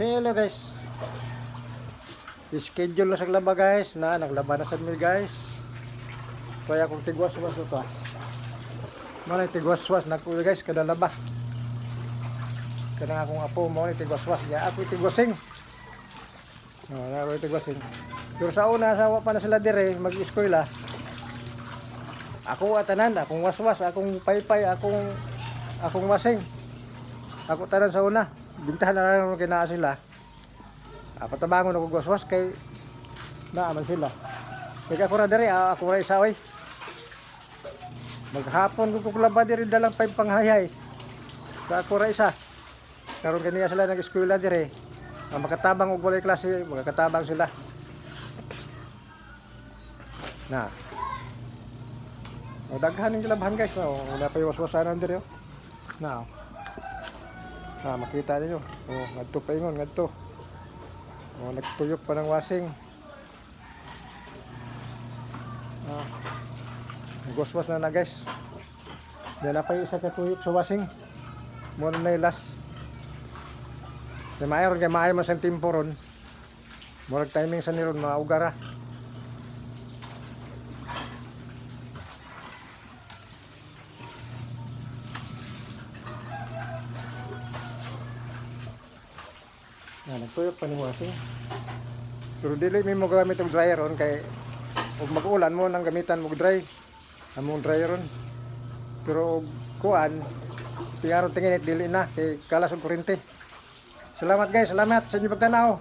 Hello guys. Schedule na sa laba guys. Naglaba na sa mi guys. Kaya kung tigwas-was ito. Mana tigwas-was na ko guys kada laba. Kada akong apo mo ni tigwas-was. Ya ako tigwasing. No, na ako tigwasing. Pero sa una asawa pa na sila dire mag-eskwela. Ako atanan, akong waswas, akong paypay, akong wasing. Ako tanan sa una. Bintahan na lang kinaa sila. Patabangon ako waswas kay naaman sila. Kaya ako na diri, ako na isa oy. Maghapon ko kukulaba diri dalang pay panghayay. Kaya ako na isa. Karon kaniya sila nag-eskwela diri. Makatabang og walay klase, magkatabang sila. Na. Daghan yung kilabahan guys, wala pa yung waswasanan diri. Na. Makita niyo. Ngadto pa ingon, ngadto. Nagtuyok pa ng wasing. Nagwaswas na guys. Dala pa yung isa katuyok sa wasing. Muna na yung last. Kaya maayon mas ang timpo ron. Murag timing sa niron, maugara. Nagtuyok pa ni wasing. Pero dili mi mo gamit og dryer ron kay ug mag-ulan mo nang gamitan mo dry. Among dryer ron. Pero og kuan tingaron tingin dili na kay kalas og kuryente. Salamat guys, salamat sa inyo pagtanaw.